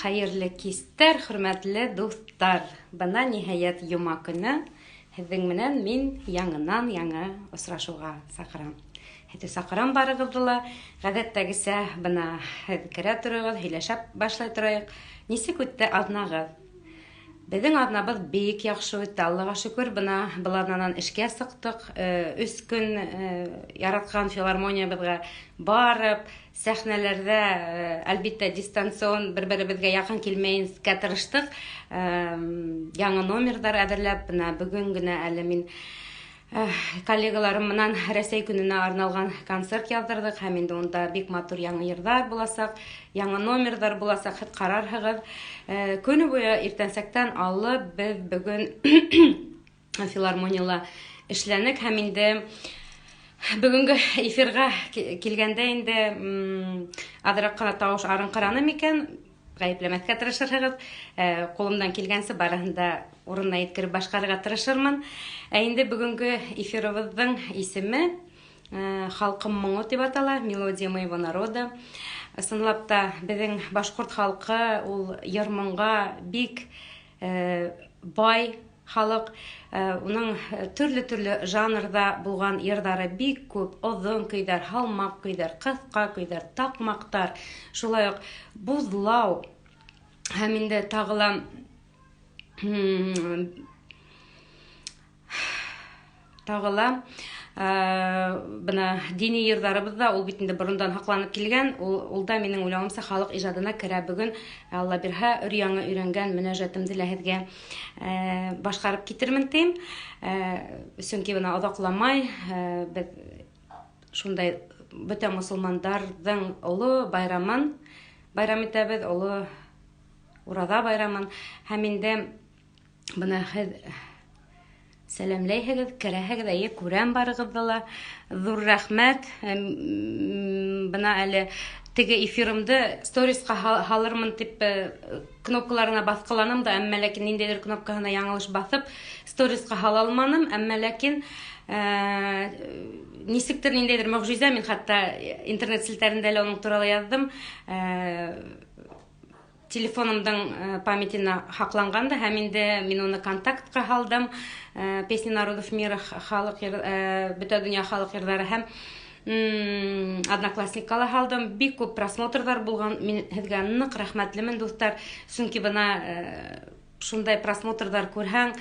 Хәерле кистәр, хөрмәтле дуслар. Бына ниһаять йома көне һеҙҙең менән мин яңынан яңы осрашыуға саҡырам. Һеҙҙе саҡырам барығыҙҙы, ғәҙәттәгесә бына һеҙ керә торығыҙ, һөйләшеп башлай торайыҡ. Нисек үтте аҙнағыҙ? Беҙҙең аҙнабыҙ бик яҡшы үтте, Аллаға шөкөр. Бына быларынан эшкә сыҡтык. 3 көн яратҡан филармониябыҙға барып, сәхнәләрҙә, әлбиттә, дистанцион бер-беребеҙгә яҡын килмәйенскә тырыштыҡ. Яңы номерҙар әҙерләп, бына бөгөн генә әле мин коллегаларым менән Рәсәй көнөнә арналған концерт яҙҙырҙыҡ, һәм инде унда бик матур яңы йырҙар буласаҡ, яңы номерҙар буласаҡ, һеҙ ҡарарһығыҙ. Көнө буйы иртәнсәктән алып беҙ бөгөн филармонияла эшләнек, һәм инде бөгөнгө эфирға килгәндә инде аҙыраҡ ҡына тауыш арынҡыраны микән? Ғәйепләмәҫкә тырышырһығыҙ. Ҡулымдан килгәнсе барыһын да урынына еткереп башҡарырға тырышырмын. Инде бөгөнгө эфирыбыҙҙың исеме «Халҡым моңо» тип атала, «Мелодия моего народа». Ысынлап та беҙҙең башҡорт халҡы ул йыр-моңға бик бай халыҡ. Уның төрлө жанрҙа булған йырҙары бик күп. Оҙон көйҙәр, һалмаҡ көйҙәр, ҡыҫҡа көйҙәр, таҡмаҡтар, шулай уҡ буҙлау, һәм инде тағы ла бына дини йырҙарыбыҙ да, ул бит инде борондан һаҡланып килгән, ул да минең уйлауымса халыҡ ижадына керә. Бөгөн Алла бирһә, өр-яңы өйрәнгән мөнәжәтемде лә һеҙгә башҡарып китермен тим. Сөнки бына оҙаҡламай беҙ шундай бөтә мосолмандарҙың оло байрамын байрам итәбеҙ, оло ураҙа байрамын, һәм инде бына һеҙ сәләмләйһегеҙ, керәһегеҙ, эйе, күрәм барығыҙҙы ла. Ҙур рәхмәт. Бына әле теге эфирымды сторисҡа һалырмын тип кнопкаларына баҫҡыланым да, әммә ләкин ниндәйҙер кнопкаһына яңылыш баҫып, сторисҡа һала алманым, әммә ләкин нисектер ниндәйҙер мөғжизә, мин хатта интернет селтәрендә лә уның туралы яҙҙым. Телефонымдың памятина һаҡланған да, һәм инде мин уны контактҡа һалдым. Песни народов мира, бөтә донъя халыҡ йырҙары, һәм Одноклассникка ла һалдым. Бик күп просмотрҙар булған. Мин һеҙгә ныҡ рәхмәтлемен, дуҫтар. Сөнки бына шундай просмотрҙар күрһәң,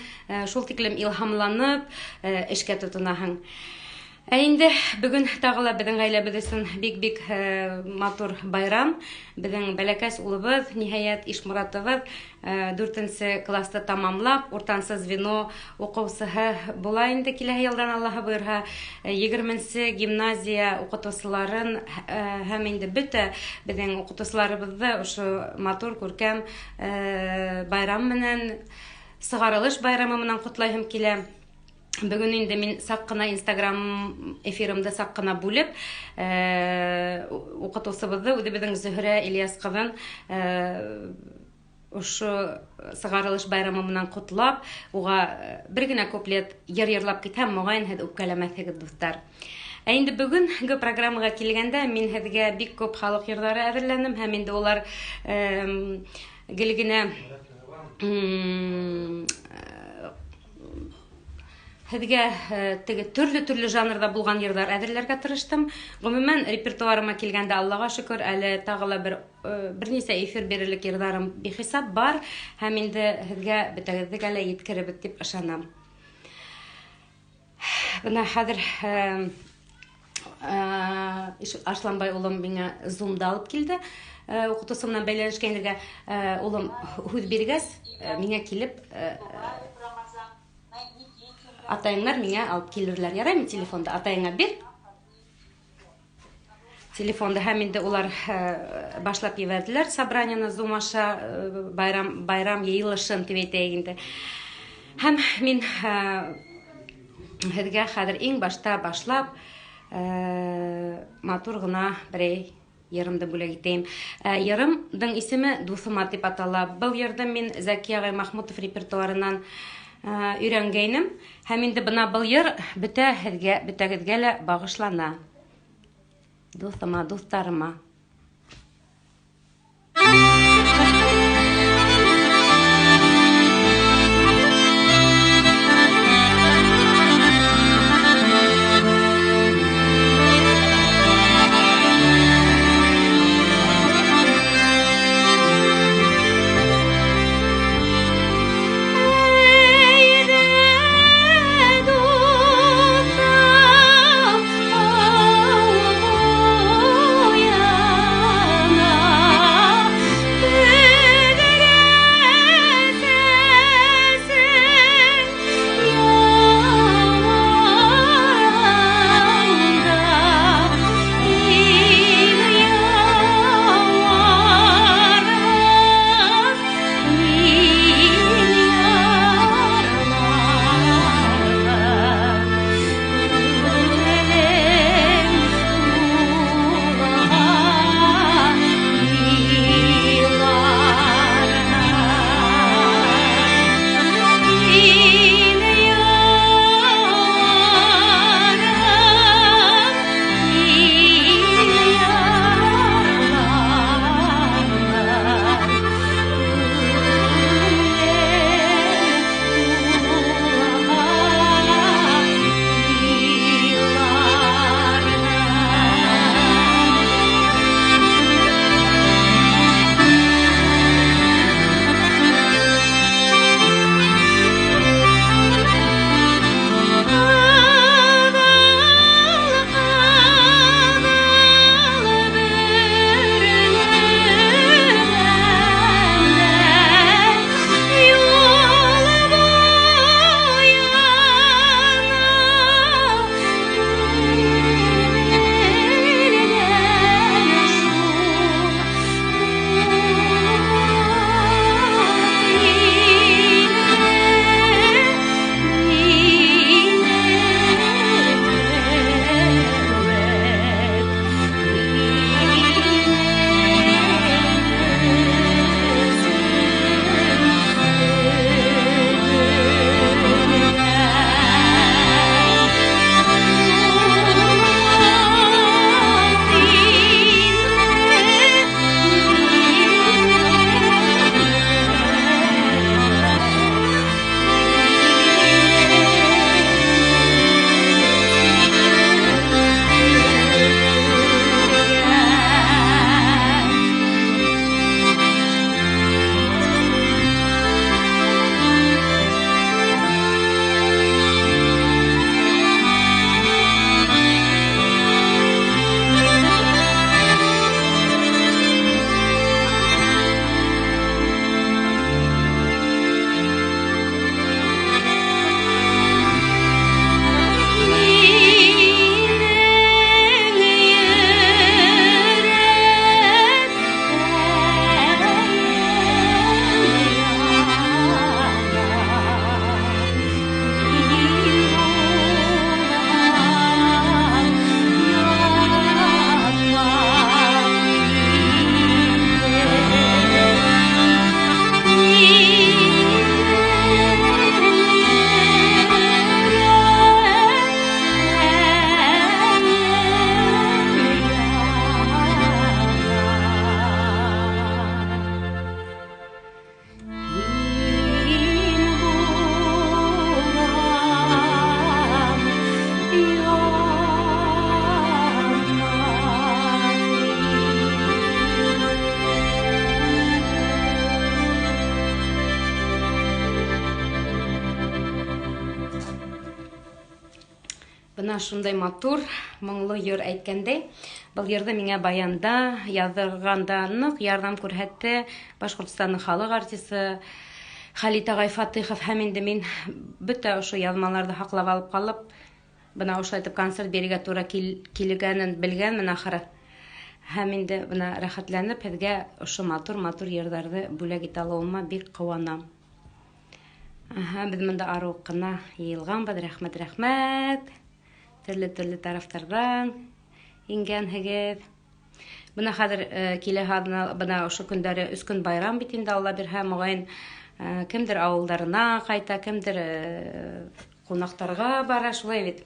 шул тиклем илһамланып эшкә тотонаһың. Инде бөгөн тағы ла беҙҙең ғаиләбеҙ өсөн бик матур байрам. Беҙҙең бәләкәс улыбыҙ, ниһайәт, Ишморатыбыҙ 4-нсе класты тамамлап, уртансы звено уҡыусыһы була инде киләһе йылдан, Аллаһы бойорһа. 20-нсе гимназия уҡытыусыларын һәм инде бөтә беҙҙең уҡытыусыларыбыҙҙы ошо матур, күркәм байрам менән, сығарылыш байрамы менән ҡотлайһым килә. Бөгөн инде мин саҡ ҡына Инстаграм эфирымды саҡ ҡына бүлеп, уҡытыусыбыҙҙы, үҙебеҙҙең Зөһрә Ильяс ҡыҙын ошо сығарылыш байрамы менән ҡотлап, уға бер генә куплет йыр йырлап китһәм, моғайын һеҙ үпкәләмәҫһегеҙ, дуҫтар. Инде бөгөнгө программаға килгәндә мин һеҙгә бик күп халыҡ йырҙары әҙерләнем, һәм инде улар гел генә һеҙгә теге төрлө жанрҙа булған йырҙар әҙерләргә тырыштым. Ғөмүмән, репертуарыма килгәндә, Аллаға шөкөр, әле тағы ла бер нисә эфир бирерлек йырҙарым бихисап бар, һәм инде һеҙгә бөтәгеҙгә лә еткеребеҙ дип ышанам. Бына хәҙер Арсланбай улым миңә Zoom-да алып килде. Уҡытыусы менән бәйләнешкәнергә улым һүҙ биргәс, миңә килеп атайыңар миңә алып килерләр. Яраймы телефонды? Атайыңа бир. Телефонды, һәм инде улар башлап ебәрҙеләр собранияны Zoom аша, байрам йыйылышын тип әйтәйек инде. Һәм мин һеҙгә хәҙер иң башта башлап матур гына берәй йырымды бүләк итәйем. Йырымдың исеме «Дуҫыма» тип атала. Был йырды мин Зәки ағай Махмутов репертуарынан өйрәнгәйнем, һәм инде бына был йыр бөтәгеҙгә лә бағышлана. Дуҫыма, дуҫтарыма. Бына шундай матур, моңлы йыр әйткәндәй. Был йырды миңа баянда, яздырганда нык ярдәм күрһәтте Башкортстанның халык артисты Халит агай Фатыйхов. Һәм инде мин бөтә ошо язмаларда һаклап алып калып, бына ошо итеп концерт бирергә туры килгәнен белгәнмен ахыры. Һәм инде бына рәхәтләнеп һеҙгә ошо матур йырҙарҙы бүләк итә алыуыма бик ҡыуанам. Беҙ мында арыуҡ ҡына йыйылғанбыҙ. Рәхмәт. Төрлө тарафтарҙан ингәнһегеҙ. Бына хәҙер киләһе бына ошо көндәре 3 көн байрам бит инде, Алла бирһә, моғайын кемдер ауылдарына ҡайта, кемдер ҡунаҡтарға бара, шулай бит.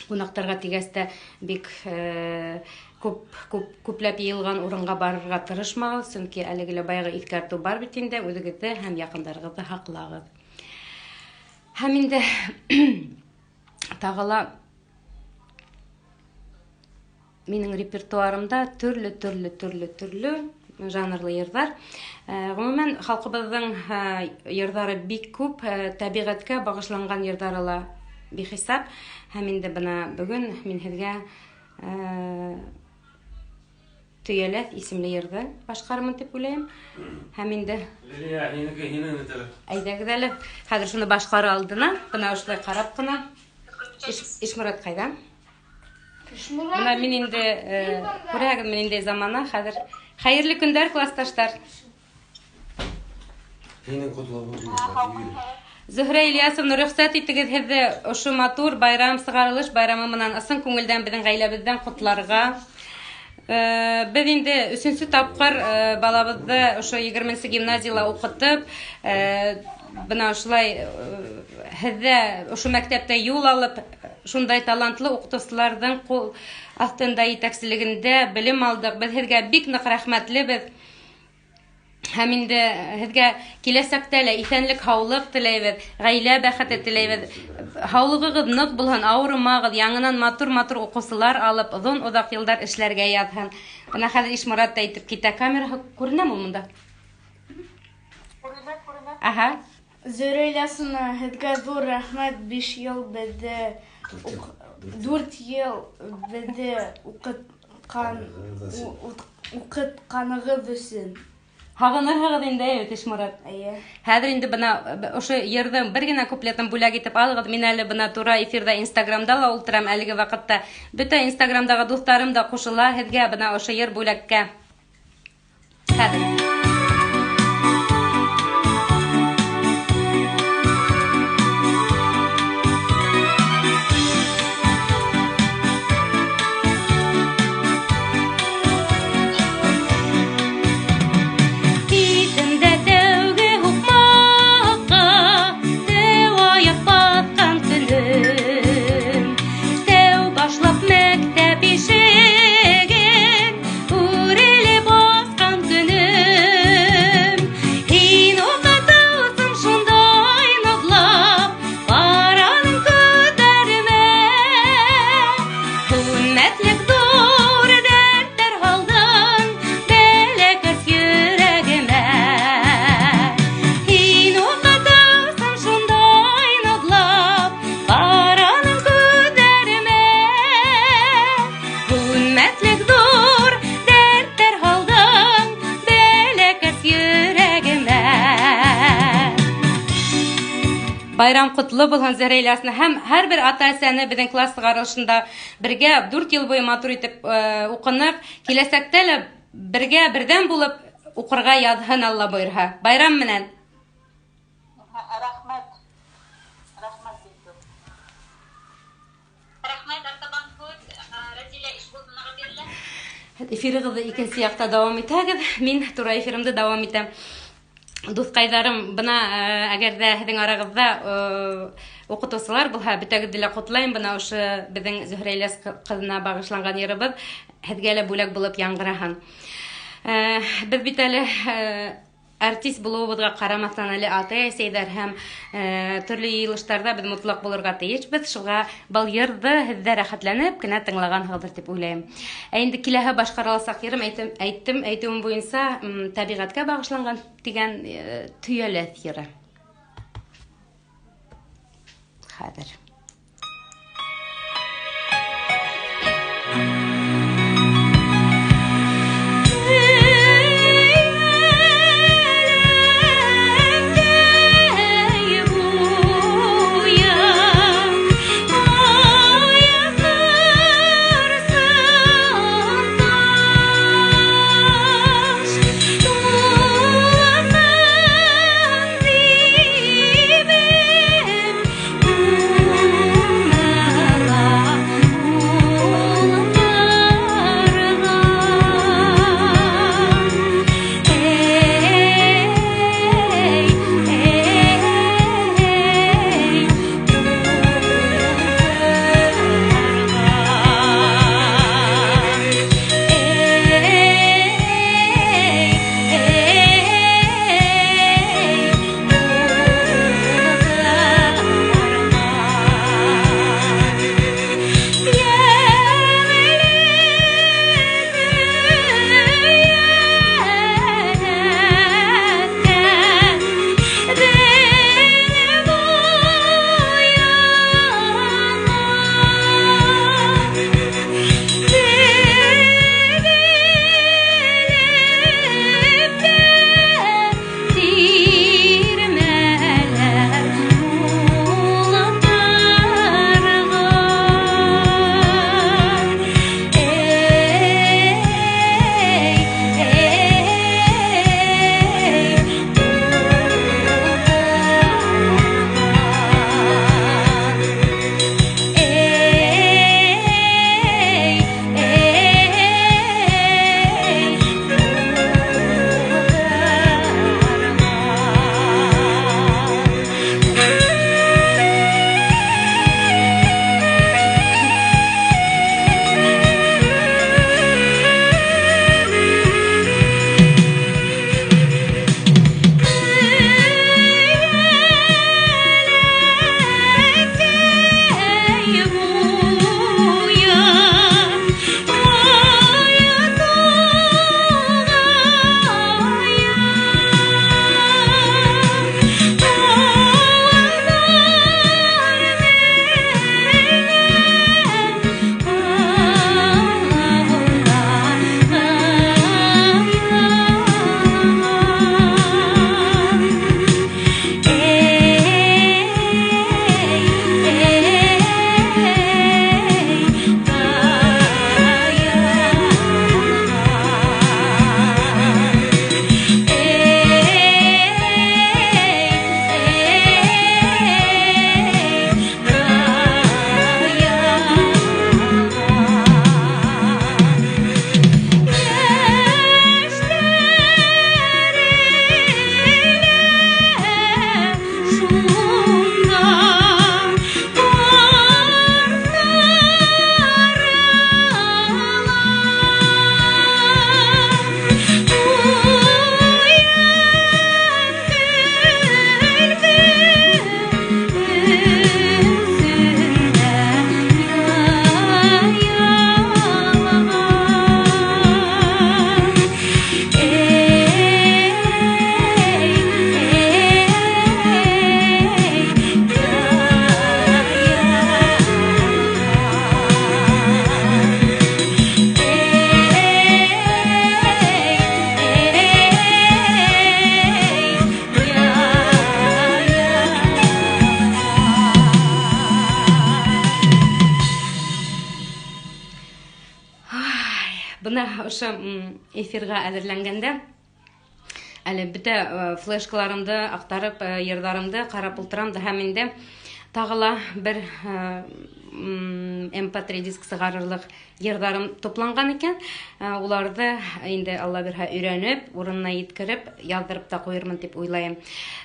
Ҡунаҡтарға тигәс тә бик күпләп йыйылған урынға барырға тырышмағыҙ, сөнки әлеге лә баяғы иҫкәртеү бар бит инде, үҙегеҙҙе һәм яҡындарығыҙҙы һаҡлағыҙ. Һәм инде тағы ла минең репертуарымда төрлө жанрлы йырҙар. Ғөмүмән, халҡыбыҙҙың йырҙары бик күп, тәбиғәткә бағышланған йырҙары ла бихисап. Һәм инде бына бөгөн мин һеҙгә Төйәләҫ исемле йырҙы башҡарырмын тип уйлайым. Һәм инде әйҙәгеҙ әле, хәҙер шуны башҡары алдына, бына ошолай ҡарап ҡына. Ишморат ҡайҙа? Бына мин инде, күрәһегеҙ, мин инде замана, хәҙер хәйерле көндәр, класташтар. Зөһрә Ильясовна, рөхсәт итегеҙ һеҙҙе ошо матур байрам, сығарылыш байрамы менән ысын күңелдән беҙҙең ғаиләбеҙҙән ҡотларға. Беҙ инде 3-нче тапҡыр балабыҙҙы ошо 20-нче гимназияла уҡытып, бына ошолай һеҙҙә ошо мәктәптә юл алып, шундай талантлы уҡытыусыларҙың ҡул аҫтында етәкселегендә белем алдыҡ. Беҙ һеҙгә бик ныҡ рәхмәтлебеҙ. Һәм инде һеҙгә киләсәктә лә иҫәнлек, һаулыҡ теләйбеҙ, ғаилә бәхете теләйбеҙ. Һаулығығыҙ ныҡ булһын, ауырымағыҙ, яңынан матур уҡыусылар алып, оҙон-оҙаҡ йылдар эшләргә яҙһын. Бына хәҙер Ишморат та итеп китә. Камераһы күренәме мында? Күренә. Зөһрә Ильясовна, һеҙгә ҙур рәхмәт. 5 йыл беҙҙе, 4 йыл беҙҙе уҡытҡанығыҙ өсөн. Һағынырһығыҙ инде, Ишморат. Хәҙер инде бына ошо йырҙың бер генә куплетын бүләк итеп алығыҙ. Мин әле бына тура эфирҙа Инстаграмда ла ултырам. Әлеге ваҡытта бөтә Инстаграмдағы дуҫтарым да ҡушыла һеҙгә бына ошо йыр бүләккә. Хәҙер. Байрам ҡотло булһын, Зөһрә Ильясовна. Һәм һәр бер ата-әсәне беҙҙең класс сығарылышында бергә 4 йыл буйы матур итеп уҡыныҡ. Киләсәктә лә бергә берҙән булып уҡырға яҙһын, Алла бойорһа. Байрам менән. Рәхмәт. Рәхмәт, артабан һүҙ Рәзилә Ишбулдинаға бирелә. Эфирығыҙҙы икенсе яҡта дауам итәгеҙ. Мин тура эфиримды дауам итәм. Дуҫҡайҙарым, бына әгәр ҙә һеҙҙең арағыҙҙа уҡытыусылар булһа, бөтәгеҙҙе лә ҡотлайым. Бына ошо беҙҙең Зөһрә Ильяс ҡыҙына бағышланған йырыбыҙ һеҙгә лә бүләк булып яңғыраһын. Беҙ бит әле артист булыуыбыҙға ҡарамаҫтан әле ата-әсәйҙәр һәм төрлө йыйылыштарҙа беҙ мотлаҡ булырға тейешбеҙ. Шуға был йырҙы һеҙҙә рәхәтләнеп кенә тыңлағанһығыҙҙыр тип уйлайым. Инде киләһе башҡарыласаҡ йырым, әйттем буйынса, тәбиғәткә бағышланған тигән төйәләҫ йыры. Хәҙер. Бына ошо эфирга әзерләнгәндә әле бөтә флешкаларымды актарып, йырдарымды карап ултырам да һәм инде тагыла бер MP3 диск сыгарырлык йырдарым топланган икән. Уларды инде Алла бирһә өйрәнеп, урынына yetkереп, яздырып та куермын дип уйлайм.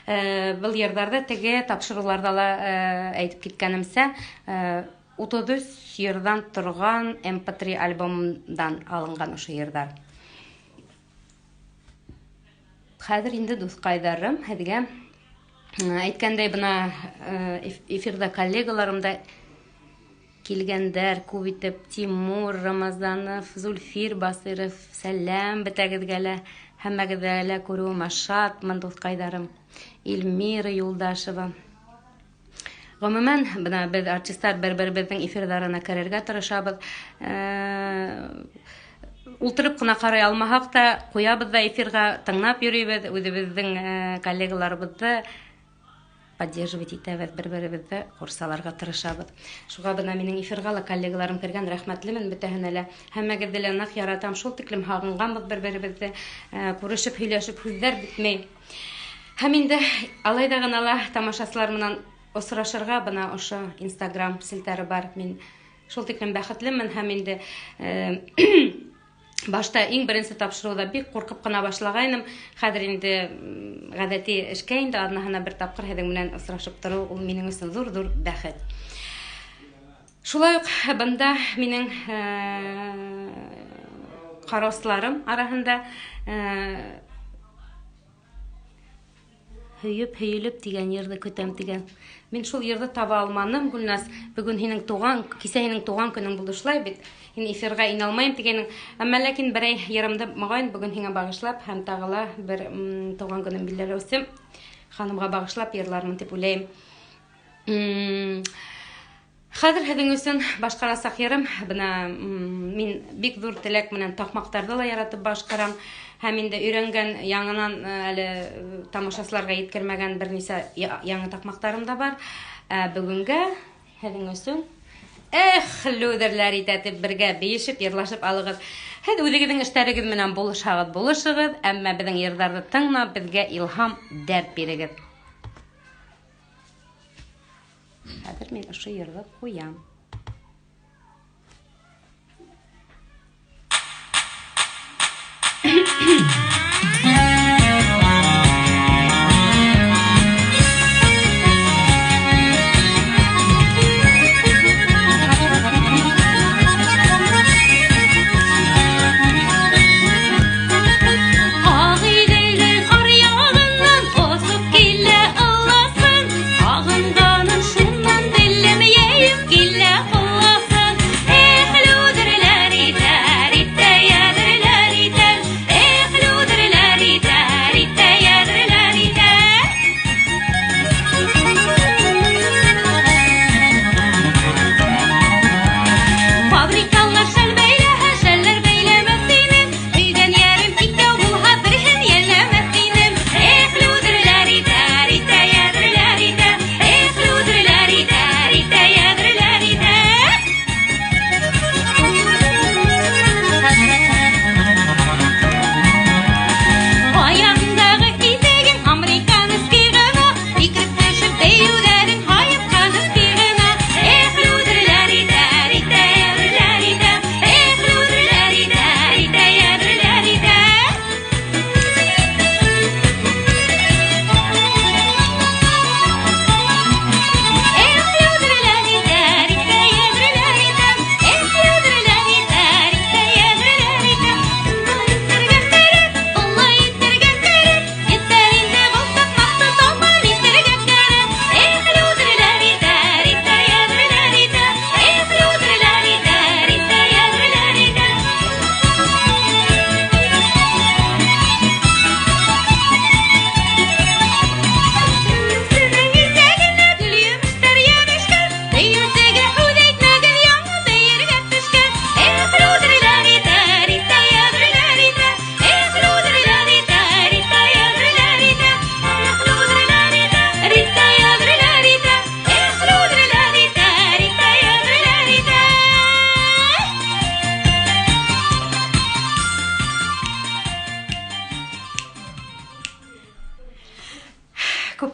Бу йырдарды теге тапшыруларда ла әйтеп киткәнемсә, 33 йырдан торган MP3 альбомдан алынган ошо йырдар. Хәзер инде дускайдарым, һеҙгә әйткәндәй бына эфирда коллегаларымда килгәндәр, күп итеп Тимур Рамазанов, Зульфир Басыров, сәлам бетәгеҙгә лә, һәммәгеҙгә лә күреүемә шатмын дускайдарым. Илмира Юлдашева. Гомумән, бына без артистлар бер-беребезнең эфирҙарына керергә тырышабыҙ. Ултырып кына карай алмаһаҡ та, ҡуябыҙ да эфирға, тыңлап йөрөйбөҙ, үҙебеҙҙең коллегаларыбыҙҙы поддерживать итәбеҙ, бер-беребеҙҙе ҡурсаларға тырышабыҙ. Шуға бына минең эфирға ла коллегаларым кергән, рәхмәтлемен бөтәһенә лә. Һәммәгеҙҙе лә ныҡ яратам, шул тиклем һағынғанбыҙ бер-беребеҙҙе, күрешеп, һөйләшеп, һүҙҙәр бөтмәй. Һәм инде алай да ғына ла тамашасылар менән осрашырға бына ошо Instagram селтәре бар. Мин шул тиклем бәхетлемен һәм инде башта иң беренсе тапшырыуҙа бик ҡурҡып ҡына башлағайным. Хәҙер инде ғәҙәти эшкә инде аҙнаһына бер тапҡыр һеҙҙең менән осрашып тороу, ул минең өсөн ҙур-ҙур бәхет. Шулай уҡ бында минең ҡараусларым араһында һөйөп тигән йырҙы көтәм тигән. Мин шул йырҙы таба алманым, Гөлназ. Бөгөн һинең кисә һинең туған көнөң булды шулай бит. Һин эфирға инә алмайым тигәнең. Әммә ләкин берәй йырымды моғайын бүгін һиңә бағышлап һәм тағыла бер туған көнөм билдәләүсе ханымға бағышлап йырлармын дип уйлайым. Хәҙер һеҙҙең өсөн башҡарасаҡ йырым. Бына мин бик ҙур теләк менән таҡмаҡтарҙы ла яратып башҡарам. Һәм инде өйрәнгән яңынан әле тамашасыларға еткермәгән бер нисә яңы таҡмаҡтарым да бар. Бөгөнгә һеҙҙең өсөн лүҙерләр итәтеп бергә бейешеп, йырлашып алығыҙ. Һеҙ үҙегеҙҙең эштәрегеҙ менән булышығыҙ, әммә беҙҙең йырҙарҙы тыңлап, беҙгә илһам, дәрт бирегеҙ. Хәҙер мин ошо йырҙы ҡуям. Gille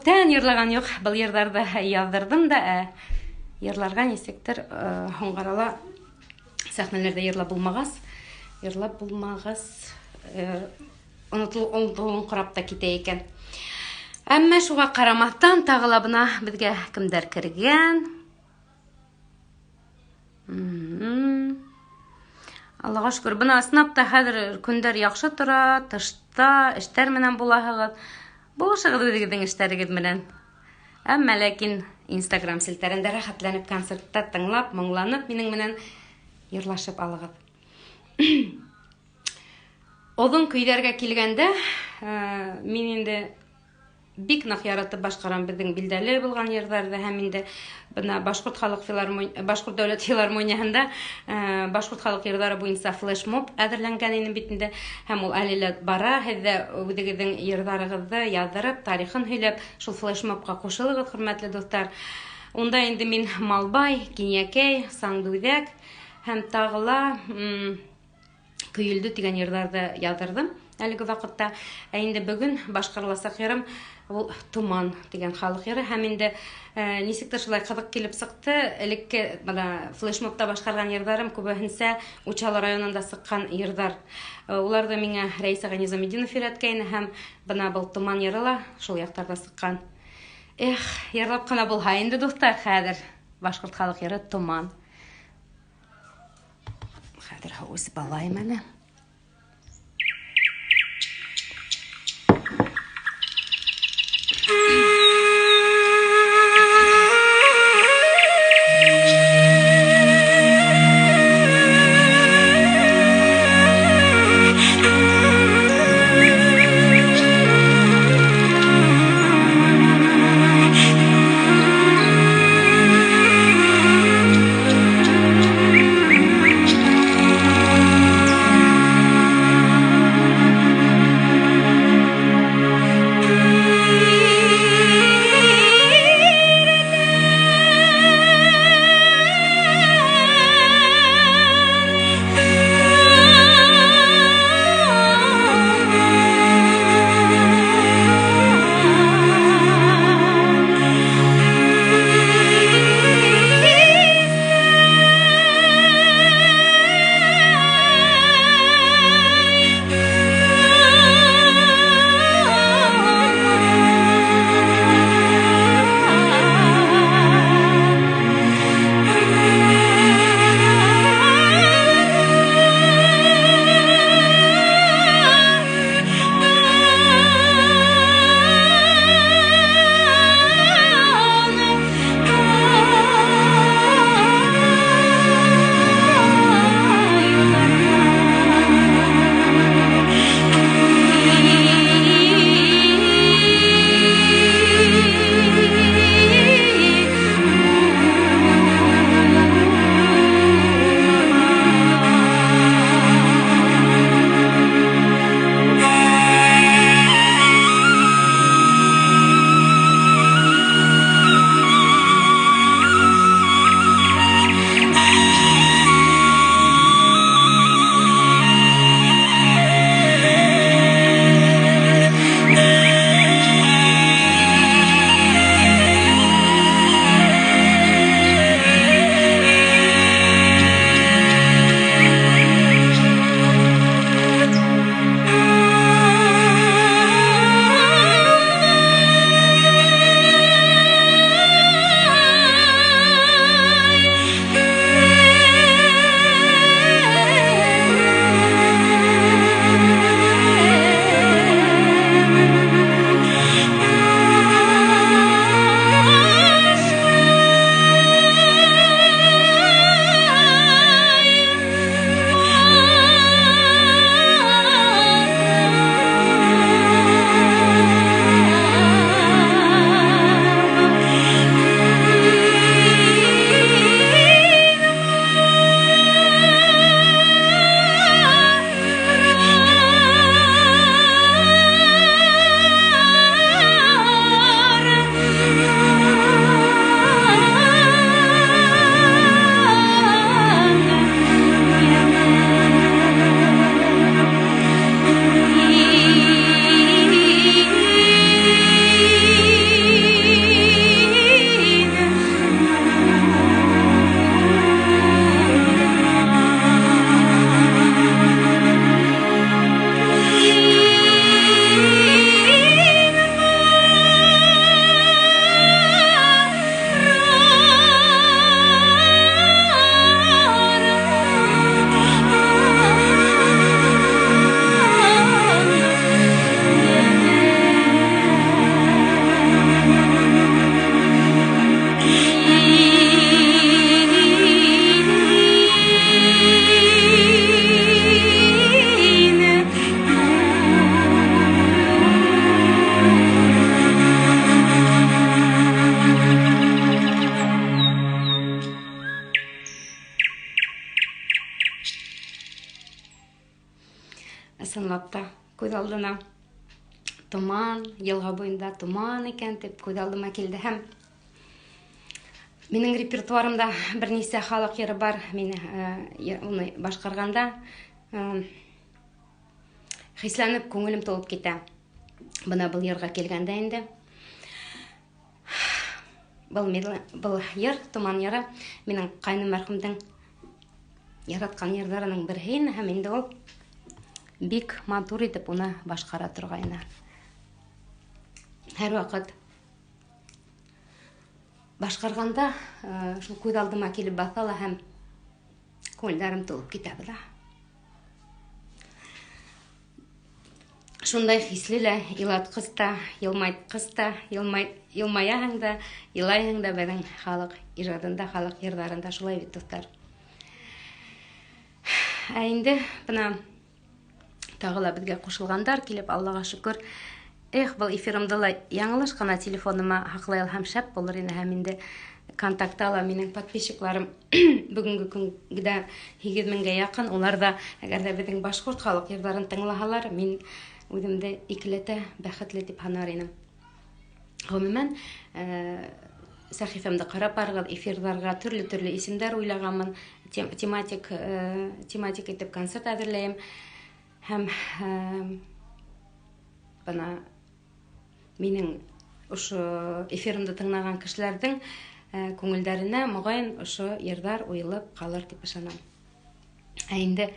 күптән йырлаган юк. Был йырҙарҙы яҙҙырҙым да, йырларға нисектер һуңғарала сәхнәләрҙә йырлап булмағас, онотолуң ҡарап та китә икән. Әммә шуға ҡарамаҫтан тағы ла бына беҙгә кемдәр кергән. Аллаға шөкөр, бына снапта хәҙер көндәр яҡшы тора, тышта эштәр менән булаһығыҙ. Булышығыҙ үҙегеҙҙең эштәрегеҙ менән. Әммә ләкин Instagram селтәрендә рәхәтләнеп, концертта тыңлап, моңланып, минең менән йырлашып алығыҙ. Оҙон көйҙәргә килгәндә, мин инде бик ныҡ яратып башҡарам беҙҙең билдәле булған йырҙарҙы, һәм инде бына Башҡорт дәүләт филармонияһында Башҡорт халыҡ йырҙары буйынса флешмоб әҙерләнгән ине бит инде, һәм ул әле лә бара. Һеҙ ҙә үҙегеҙҙең йырҙарығыҙҙы яҙҙырып, тарихын һөйләп, шул флешмобҡа ҡушылығыҙ, хөрмәтле дуҫтар. Унда инде мин Малбай, Кинйәкәй, Саңдүҙәк һәм тағы ла Көйөлдө тигән йырҙарҙы яҙҙырҙым әлеге ваҡытта. Ә инде бөгөн башҡарыласаҡ йырым ул Туман тигән халыҡ йыры, һәм инде нисектер шулай ҡыҙыҡ килеп сыҡты. Элекке флешмобта башҡарған йырҙарым күбеһенсә Учалы районында сыҡҡан йырҙар. Уларҙы миңә Рәйсә Низаметдинов өйрәткәйне, һәм бына был Туман йыры ла шул яҡтарҙа сыҡҡан. Йырлап ҡына булһа инде, дуҫтар, хәҙер башҡорт халыҡ йыры Туман. Хәҙер һыу эсеп алайым әле. ысынлап та күҙ алдына томан, йылға буйында томан икән тип күҙ алдыма килде һәм минең репертуарымда бер нисә халык йыры бар. Мин уны башҡарғанда хисләнеп күңелем тулып китә. Бына был йырға килгәндә инде. Был йыр, томан йыры, минең ҡайны мәрхүмдең яратҡан йырҙарының береһе ине һәм инде ул бик матур итеп уны башҡара торғайны. Һәр ваҡыт башҡарғанда шул күҙ алдыма килеп баҫа ла һәм күңелдәрем тулып китә бына. Шундай хисле лә, илатҡыс та, йылмайтҡыс та, йылмаяһың да, илайһың да беҙҙең халыҡ ижадында, халыҡ йырҙарында шулай бит, дуҫтар. Ә инде бына тағы ла беҙгә ҡушылғандар килеп, Аллаға шөкөр. Был эфирымды ла яңылыш ҡына телефоныма һаҡлай алһам шәп булыр ине һәм инде контактта ла минең подписчикларым бөгөнгө көнгә 8000-гә яҡын. Улар да, әгәр ҙә беҙҙең башҡорт халыҡ йырҙарын тыңлаһалар, мин үҙемде икеләтә бәхетле тип һанар инем. Ғөмүмән, сәхифәмде ҡарап барығыҙ, эфирҙарға төрлө исемдәр уйлағанмын, тематик итеп концерт әҙерләйем һәм бына минең ошо эфирымды тыңлаған кешеләрҙең күңелдәренә моғайын ошо йырҙар уйылып ҡалыр тип ышанам. Ә инде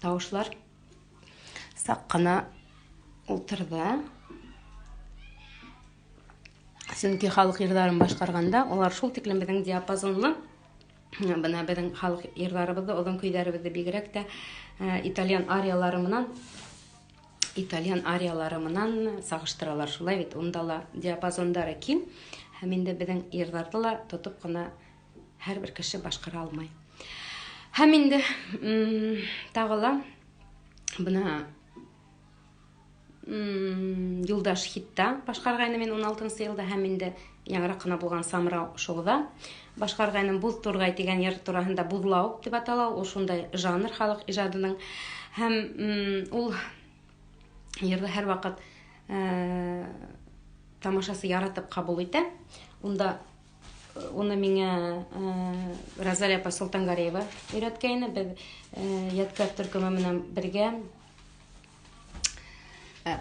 тауышлар саҡ ҡына ултырҙы. Сөнки халыҡ йырҙарын башҡарғанда улар шул тиклем беҙҙең диапазонлы, бына беҙҙең халыҡ йырҙарыбыҙҙы, оҙон көйҙәребеҙҙе бигерәк тә итальян ариялары менән сағыштыралар. Шулай бит, унда ла диапазондары киң, һәм инде беҙҙең йырҙарҙы ла тотоп ҡына һәр бер кеше башҡара алмай. Һәм инде тағы ла бына Юлдаш хитта башҡарғайны мин 16-нсы йылда, һәм инде яңыраҡ ҡына булған Самрау шоуҙа башҡарғайным. Буҙ турғай тигән йыр тураһында, буҙлау тип атала, ул шундай жанр халыҡ ижадының, һәм ул йырҙы һәр ваҡыт тамашасы яратып ҡабул итә. Уны миңә Розалия апай Солтангареева өйрәткәйне. Беҙ Йәткәр төркөмө менән бергә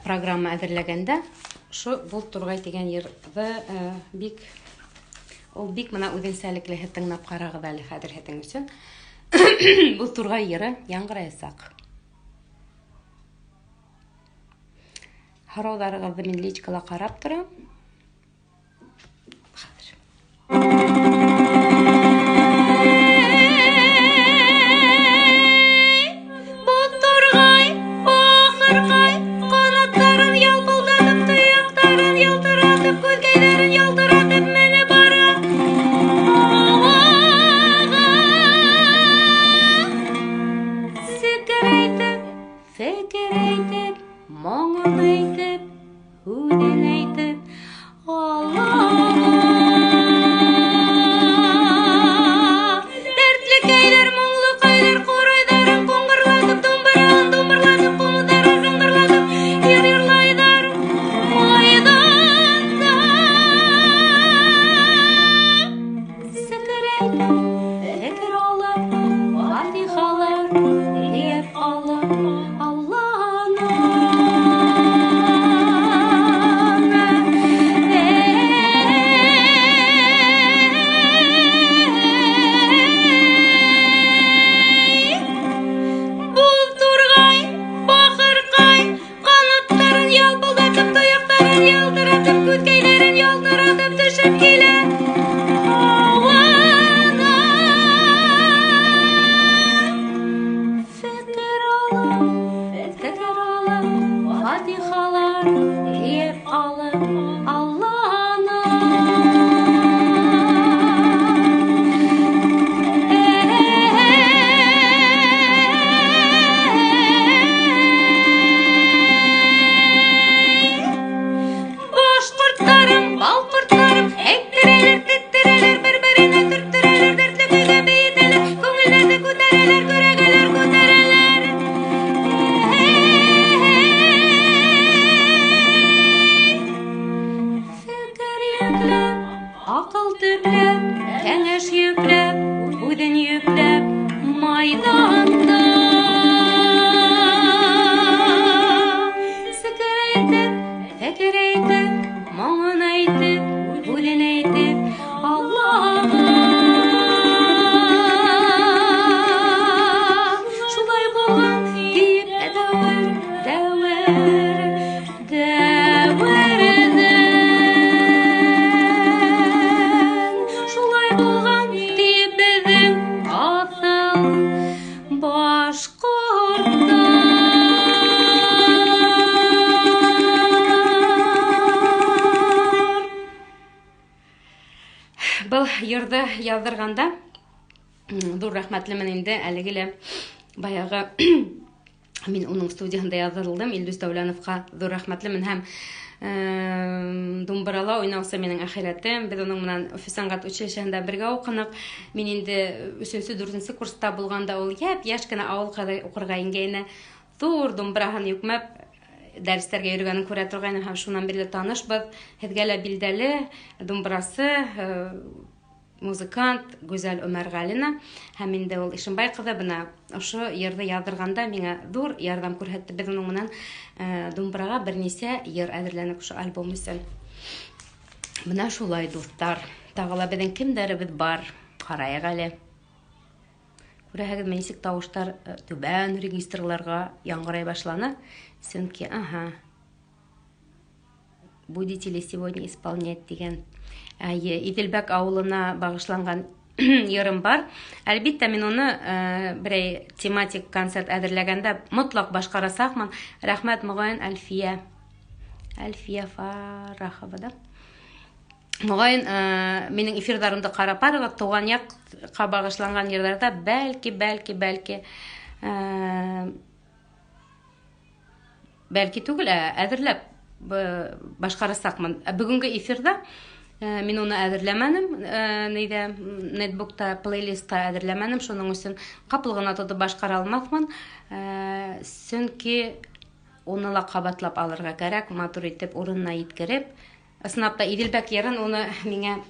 программа әҙерләгәндә шо «Буҙ турғай» тигән йырҙы бик мына үҙенсәлекле тыңлап ҡарағыҙ әле хәҙер һеҙҙең өсөн. «Буҙ турғай» йыры яңғыраясаҡ. Һорауҙарығыҙҙы мин личкала ҡарап торам. йырды яздырганда dur рәхмәтлемен инде әлегеле баягы мин уның студиясында яздырылдым Илдус Дәүләновка dur рәхмәтлемен һәм думбырала уйнаусы минең ахиратым. Без уның менән Уфа сәнгать училищесында бергә укынык. Мин инде 3-4 курста булганда ул яшь кенә авылга укырга ингәйне. Зур думбыраһын йөкмәп дәресләргә йөргәнен күрә торгайным һәм шуннан бирле танышбыз. Һезгә лә билдәле думбырасы музыкант Гүзәл Өмәргалина һәм инде ул Ишембай кызы бына ошо йырды яздырганда миңа зур ярдәм күрсәтте. Без уның менән думбырага берничә йыр әзерләнек ошо альбом өчен. Менә шулай дуслар. Тагыла безнең кемдәребез бар. Карайык әле. Күрәһегезме, ничек тавыштар түбән регистрларга яңгырай башланы. Сөнки, будете ли сегодня исполнять дигән Иделбәк авылына багышланган йырым бар. Әлбиттә, мин уны берәй тематик концерт әзерләгәндә мотлак башкарасакмын. Рәхмәт мөгаен Әлфия Фарахова да. Мөгаен минең эфирларымды карап барыгыз, туган якка багышланган йырларда бәлки түгел, әзерләп башкарасакмын. Бүгенге эфирда мин уны әзерләмәнем, нетбукта плейлистка әзерләмәнем, шуның өчен капыл гына тотып башкара алмаспын. Сөнки уны ла кабатлап алырга кирәк, матур итеп урынына йиткереп. Ысынапта Иделбәк йырын уны минең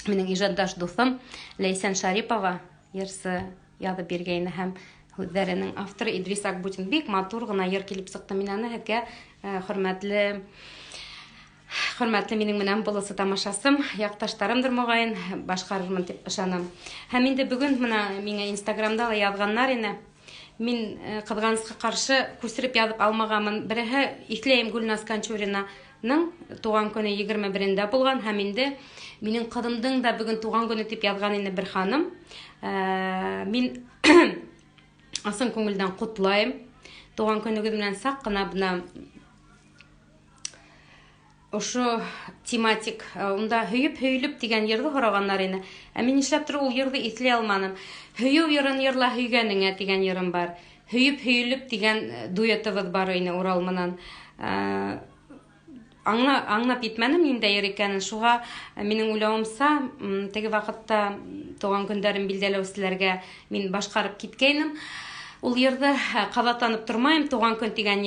иҗатташ дустым Ләйсән Шарипова йырсы язып биргәйне һәм һүзләренең авторы Идрис Акбутин бик матур гына йыр килеп сыкты. Мин аны һезгә хөрмәтле минең менән булысы тамашасым, якташтарымдыр мөгаен, башкарырмын дип ышанам. Һәм инде бүген менә миңа Инстаграмда язганнар ине. Мин кызганыска каршы күсереп язып алмаганмын. Береһе Исләем Гүлназ Канчуринаның туган көне 21-дә булган һәм инде минең кызымдың да бүген туган көне дип язган ине бер ханым. Мин асын күңелдән кутлайм. Туган көнегез белән сак кына бына ошо тематик, унда һөйүп дигән йырды һораганнар ине. Мин нишләптер ул йырды исли алманым. Һөйү йырын йырла һөйгәнеңә дигән йырым бар. Һөйүп дигән дуэтыбыз бар ине Урал менән. Аңлап итмәнем инде йыр икәнен. Шуга минең уйлавымса, теге вакытта туган көндәрен билдәләүчеләргә мин башкарып киткәйнем. Ул йырды кабатланып тормайм. Туган көн дигән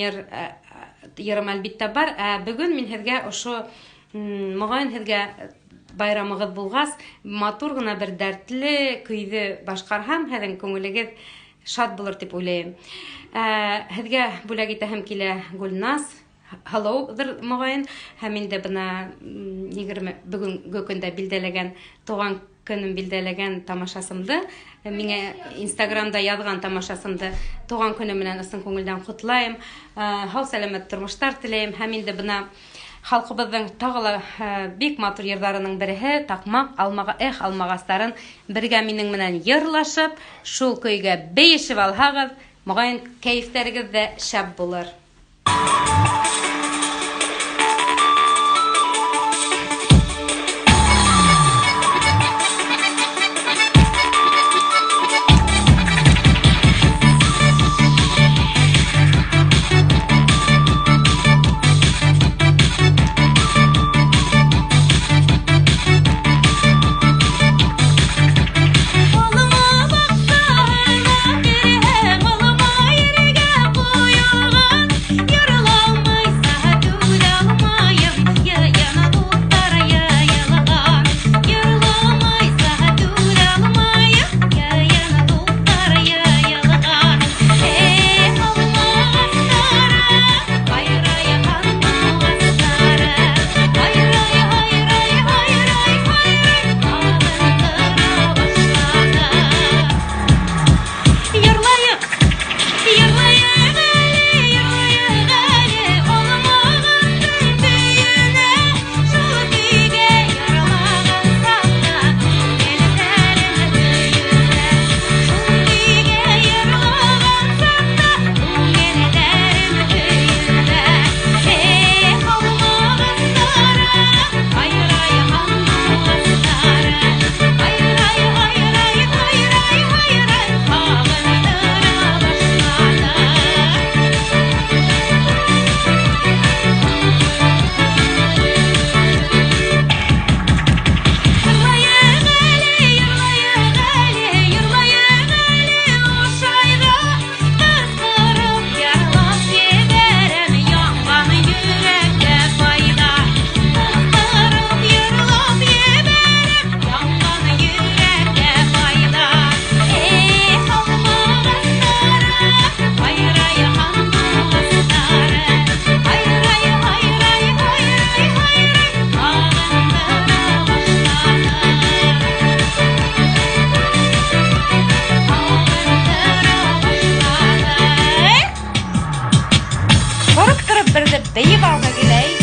йырым әлбиттә бар. Бүген мин һезгә ошо мөгаен һезгә байрамыгыз булгас, матур гына бер дәртле көйҙө башкарһам, һеҙҙең күңелегеҙ шат булыр дип уйлайым. Һеҙгә бүләк итәһем килә Гүлназ, һылыуҙыр мөгаен, һәм инде бына 20 бүгенге көндә билдәләгән туган көнөн билдәләгән тамашасымды, миңа Инстаграмда язган тамашасымды туган көне менән ысын күңелдән кутлайым. Һау сәламәт тормыштар теләйем. Һәм инде бына халкыбызның тагыла бик матур йырҙарының береһе Таҡмаҡ алмағастарын бергә минең менән йырлашып, шул көйгә бейешеп алһағыҙ, мөгаен кәйефтәрегеҙ ҙә шәп булыр. Yaralan Бәйі балға келей.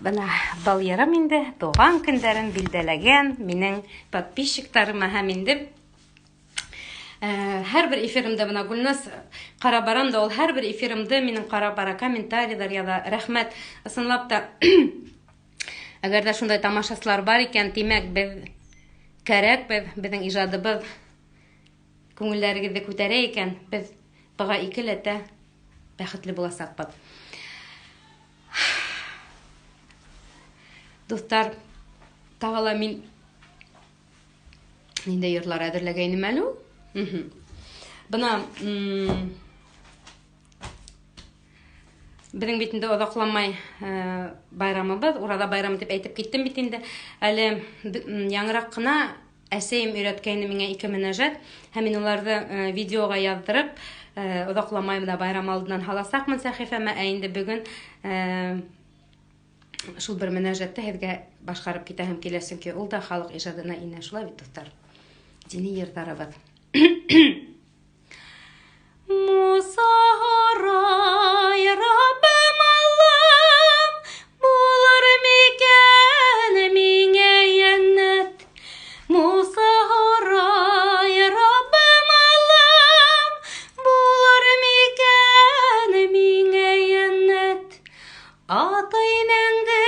Бына бал ярым инде туган көндәрен билдәләгән минең подписчиктарыма һәм инде һәрбер эфиримдә бына Гүлназ Карабарам да ул һәрбер эфиримдә минең Карабара комментарийлар яза. Рәхмәт. Ысынлап та әгәр дә шундай тамашачылар бар икән, димәк без кәрәк, безнең иҗадыбыз күңелләрегезне күтәрә икән, без бага икеләтә бәхетле буласакбыз. Достар, тагыла мин нинди йортлар әзерләгәйнем әле. Бына безнең бит инде озакламай байрамыбыз, урада байрамы дип әйтеп киттем бит инде. Әле яңрак кына әсәем өйрәткәйне миңа 2 мөнәҗәт, һәм мин уларны видеога яздырып, озакламай бына байрам алдыннан халасакмын сәхифәмә, ә инде бүген шул бер мөнәҗәтте һезгә башкарып китәһем килә, чөнки ул да халык иҗадына инә. Шулай бит, достар. Дини йыртларыбыз. Мусахарай Раббым Аллам, булыр микән миңә яннәт. Мусахарай Раббым Аллам, булыр микән миңә яннәт. Атайныңды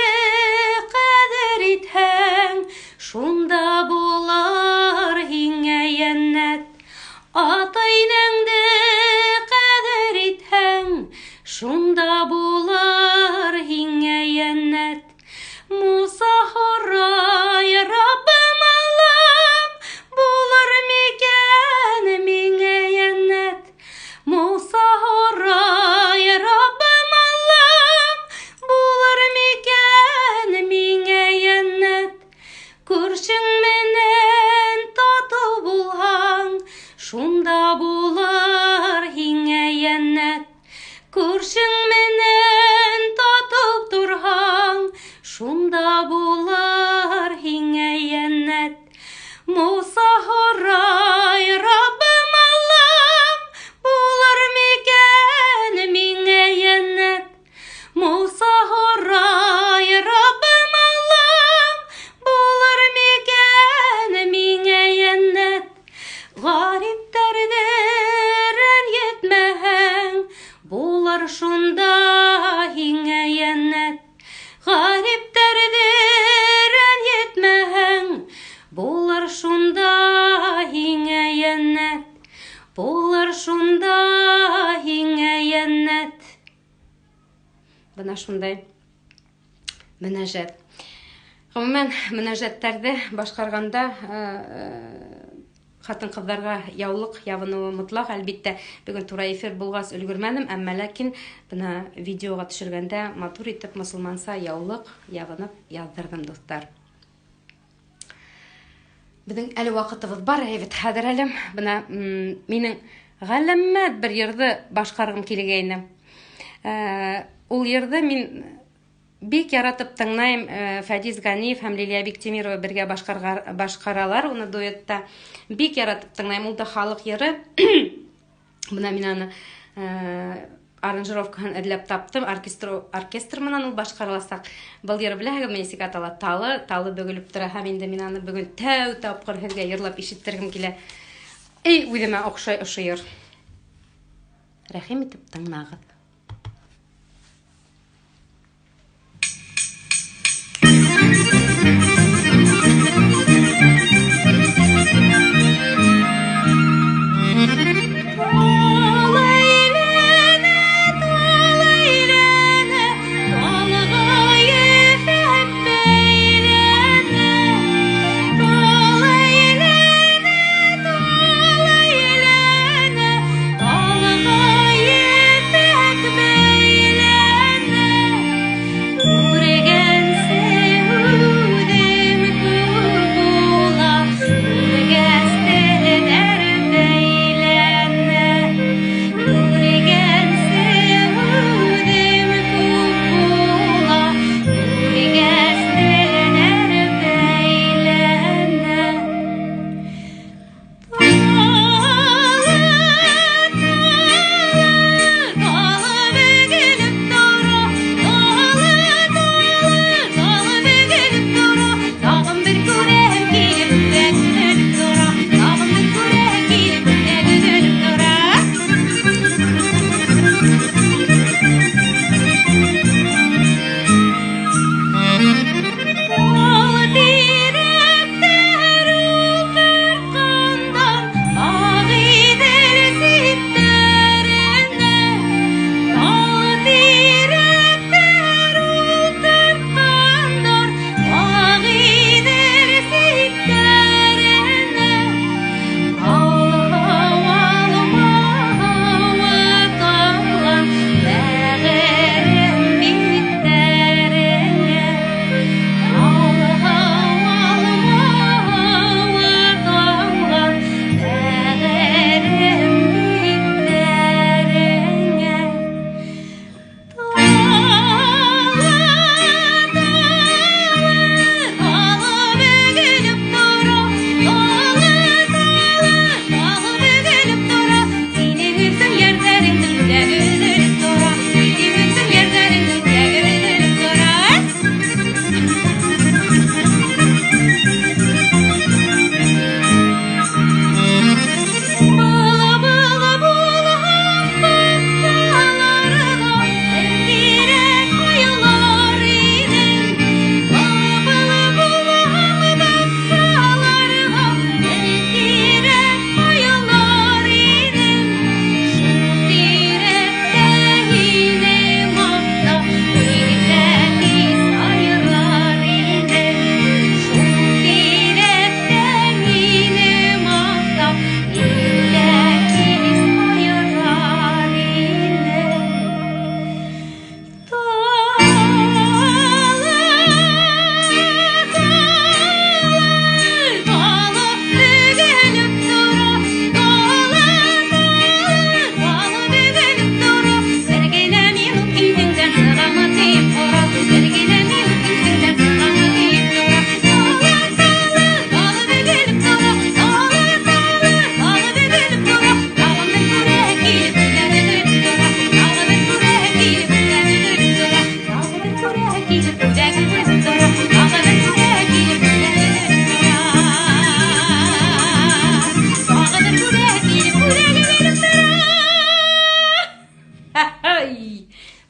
кадер итһәң, шунда булар һиңә яннәт. Атайныңды кадер итһәң, шунда булар һиңә яннәт. Мусахарай Раббым Аллам, булыр микән миңә яннәт. Мусахарай Раббым Аллам, булыр микән миңә яннәт. Күршең менән тату булһаң, шунда булар һиңә яннәт. Күршең менән татып торһаң, шунда булар һиңә яннәт. Мусахарай Раббым Аллам, булыр микән миңә яннәт. Мусахарай Раббым Аллам, булыр микән миңә яннәт. Гариптәрне рәнҗетмәһәң, булыр шунда һиңә яннәт. Гариптәрне рәнҗетмәһәң, булыр шунда һиңә яннәт. Булыр шунда һиңә яннәт. Бына шундай мөнәҗәт. Гомумән, мөнәҗәттәрдә башкарганда хатын-кызларга яулык ябынуы мотлак, әлбиттә. Бүген тура эфир булгас өлгермәдем, әмма ләкин бына видеога төшергәндә матур итеп мусулманса яулык ябынып яздырдым, достар. Безнең әле вакытыбыз бар, әйбәт хәзер әле. Бына минең галәмәт бер йырды башкаргым килгәйне. Ул йырды мин бик яратып тыңлайм. Фәдис Ганиев һәм Лилия Биктимирова бергә башкаралар уны дуэтта. Бик яратып тыңлайм. Ул да халык йыры. Бына мин аны аранжировкаһын эҙләп таптым. Оркестр менән ул башкарыласак. Был йыр беләһегеҙме нисек атала? Талы бөгөлөп тора һәм инде мин аны бөгөн тәү тапкыр һеҙгә йырлап ишеттергем килә. Үҙемә оҡшай ошо йыр. Рәхим итеп тыңлағыҙ.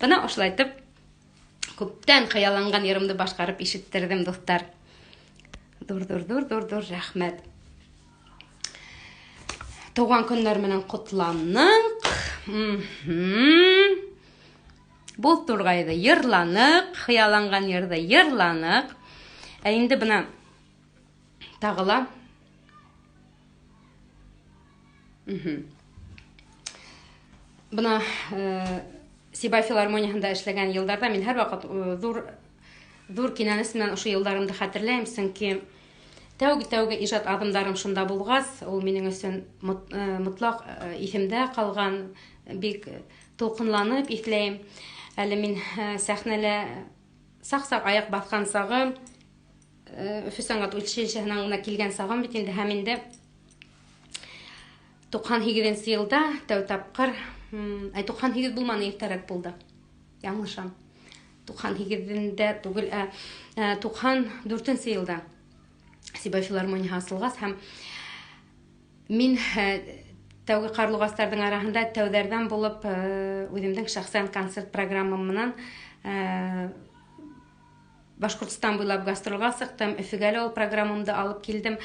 Бына ошлайтып күптән хыялланган йырымды башкарып ишеттердем, достар. Дур, рәхмәт. Туган көннәр менән котланык. Бул тургайды йырланык, хыялланган йырды йырланык. Инде бына тагыла. Бына Сибай филармонияһында эшләгән елларда мин һәр вакыт зур кинәнес менән ошо елларымды хәтерләйм, сөнки тәүге ижад адымдарым шунда булгас, ул минең өчен мотлак исемдә калган, бик толкынланып исләйм. Әле мин сәхнәлә сак-сак аяк баскан сагым, Өфе сәнгать училищесына гына килгән сагым бит инде, һәм инде 98 елда тәү тапкыр, 98 булманы, иртәрәк булды. Яңлышам. 98-дә түгел, 94 елда Сибай филармонияһы асылгас, һәм мин тәүге Карлугастардың араһында тәүдәрдән булып үземнең шәхсән концерт программам менән Башкортстан буйлап гастрольгә сыктым. Өфөгә ул программамды алып килдем.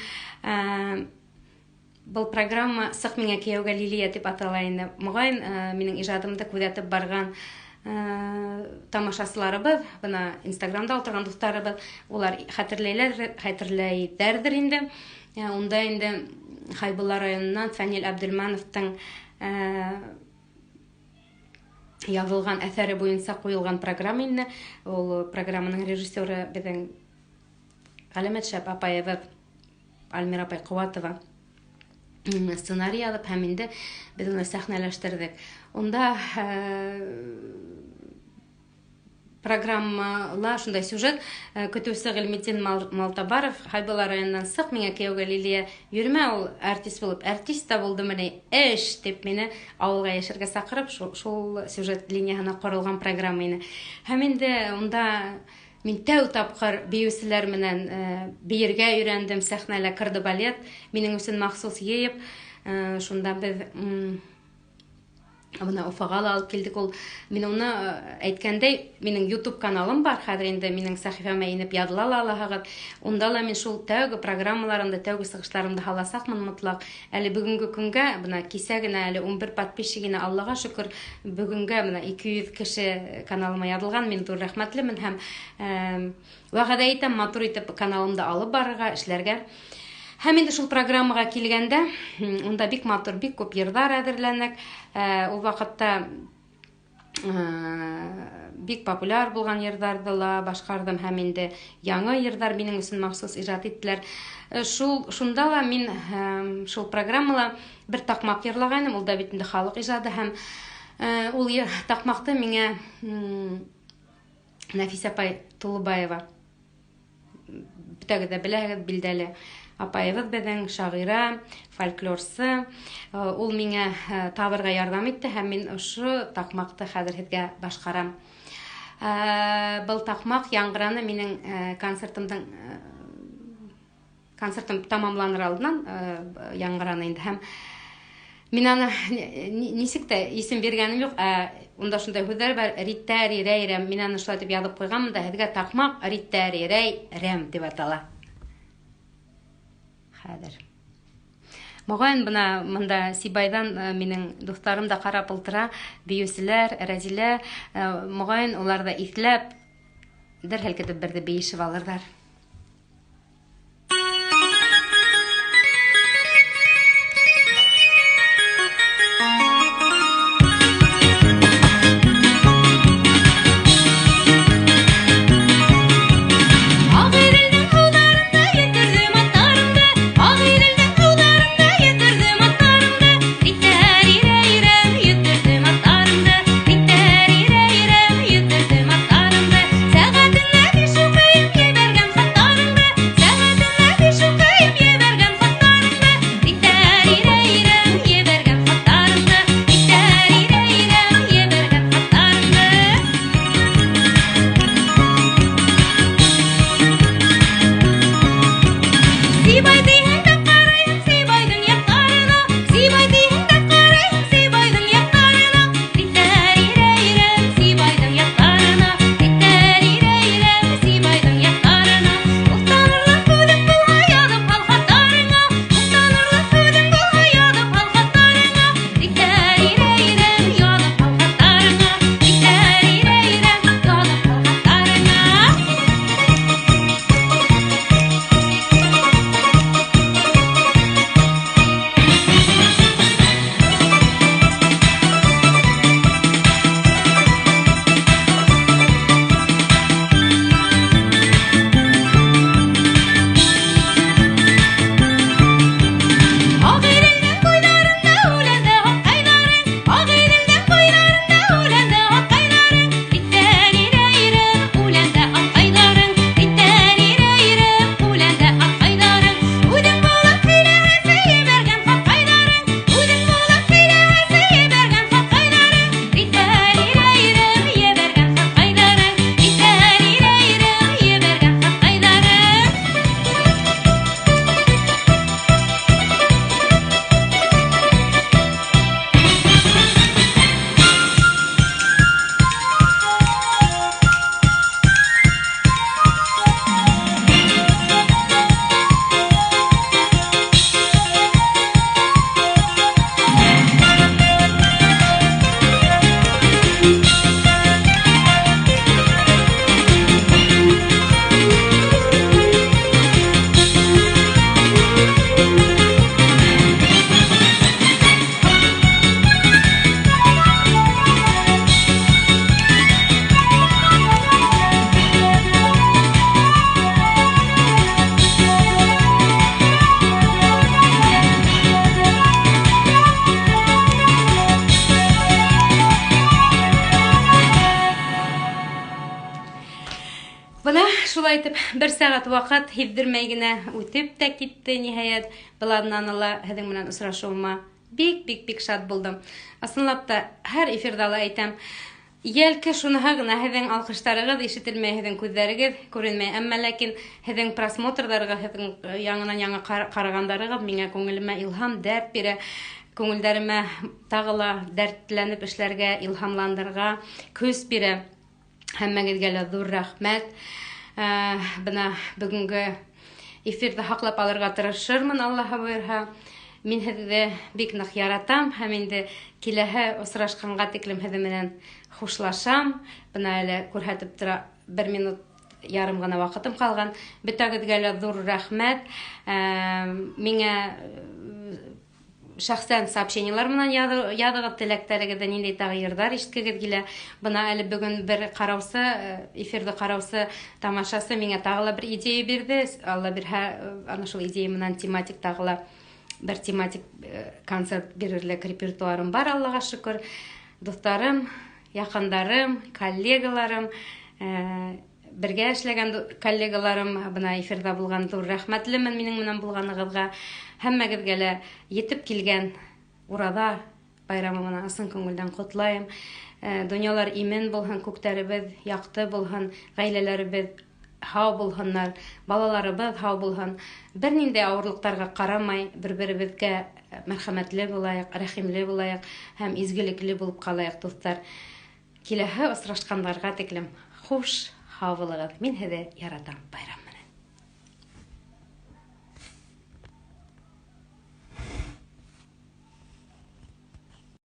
Был программа «Сык миңа кияүгә Лилия» дип атала инде. Мөгаен, минең ижадымды күзәтеп барган тамашачыларыбыз, бына Инстаграмда утырган дусларыбыз, улар хәтерләйдер инде. Унда инде Хайбулла районыннан Фәнил Абдулмановтың язылган әсәре буенча куелган программа инде. Ул программаның режиссеры безнең Галимәт Шәп апаебыз, Альмира апай Куатова сценарий алып, һәм инде без уны сәхнәләштердек. Унда программала шундай сюжет, көтүче Гыйлметдин Малтабаров Хайбулла районыннан «Сык миңа кияүгә Лилия, йөрмә ул артист булып, артист та булды менә, эш» дип мине авылга яшәргә сакырып, шул сюжет линиясына корылган программа ине. Һәм инде унда мин тәү тапкыр биюселәр менән биергә өйрәндем, сәхнәлә кырды балет, минең өчен махсус йыеп, шунда без Бuna Уфага алып килдек. Ул мин уны әйткәндәй, минең YouTube каналым бар, хәзер инде минең сәхифәмә инеп языла алаһыгыз. Унда ла мин шул тәүге программаларымда, тәүге сыгышларымда халасакмын мотлак. Әле бүгенге көнгә, бuna кисә генә әле 11 подписчигына, Аллага шөкер, бүгенгә менә 200 кеше каналыма язылган. Мин зур рәхмәтлемен һәм вәгъдә итәм, матур итеп каналымда алып барырга, эшләргә. Һәм инде шул программага килгәндә, унда бик матур, бик күп йырдар әзерләнек. Ул вакытта бик популяр булган йырдарды ла башкардым, һәм инде яңа йырдар минең өчен махсус иҗат иттеләр. Шунда ла мин шул программала бер такмак йырлаганым, ул да бит инде халык иҗады, һәм ул такмакты миңа Нәфисә апай Тулыбаева, битәгә дә беләгез, билдәле апаебыз безнең шагыйра, фольклорсы, ул миңа табырга ярдәм итте, һәм мин ошо такмакты хәзер һезгә башкарам. Был такмак яңгыраны минең концертым тамамланыр алдыннан яңгыраны инде, һәм мин аны нисек тә исем биргәнем юк. Унда шундай һүзләр бар: Риттәри рәйрәм. Мин аны шулай дип язып куйганмын да, һезгә такмак Риттәри рәйрәм дип атала. Хәзер. Мөгаен бына монда Сибайдан минең дусларым да карап ултыра, биюселәр, Рәзилә, мөгаен улар да исләп дәрхәл китеп берде биешеп алырдар. Сәгатенә биш укыйм, ебәргән шулай итеп, 1 сәгать вакыт һиздермәй генә үтеп тә китте ниһаять. Буладан ала һеҙҙең менән осрашыуыма бик шат булдым. Ысынлап та, һәр эфирда ла әйтәм, йәлке шуныһы гына һеҙҙең алҡыштарығыҙ ишетелмәй, һеҙҙең күҙҙәрегеҙ күренмәй, әммә ләкин һеҙҙең просмотрҙарығыҙ, һеҙҙең яңынан-яңы ҡарағандарығыҙ миңә күңелемә илһам, дәрт бирә, күңелдәремә тағы ла дәртләнеп эшләргә, илһамландырға көс бирә. Һәммәгеҙгә лә ҙур рәхмәт. Бына бөгөнгө эфирҙе һаҡлап алырға тырышырмын, Аллаһы бойорһа. Мин һеҙҙе бик ныҡ яратам һәм инде киләһе осрашҡанға тиклем һеҙ менән хушлашам. Бына әле күрһәтеп тора, 1 минут ярым ғына ваҡытым ҡалған. Бөтәгеҙгә лә ҙур рәхмәт. Миңә шәхсән сообщениелар менән яҙығыҙ теләктәрегеҙҙе, ниндәй тағйырҙар ишеткегеҙ килә. Бына әле бөгөн бер ҡараусы, эфирҙе ҡараусы тамашасы миңә тағы ла бер идея бирҙе. Алла бирһә, ана шул идея менән тематик тағы ла бер тематик концерт бирерлек репертуарым бар, Аллаға шөкөр. Дуҫтарым, яҡындарым, коллегаларым, бергә эшләгән коллегаларым, бына эфирҙа булған ҙур рәхмәтлемен минең менән булғанығыҙға. Һәммәгеҙгә лә етеп килгән ураҙа байрамы менән ысын күңелдән ҡотлайым. Донъялар имен булһын, күктәребеҙ яҡты булһын, ғаиләләребеҙ һау булһындар, балаларыбыҙ һау булһын. Бер ниндәй ауырлыҡтарға ҡарамай, бер-беребеҙгә мәрхәмәтле булайыҡ, рәхимле булайыҡ һәм изгелекле булып ҡалайыҡ, дуҫтар. Киләһе осрашҡандарға тиклем хуш, һау булығыҙ. Мин һеҙҙе яратам, байрам.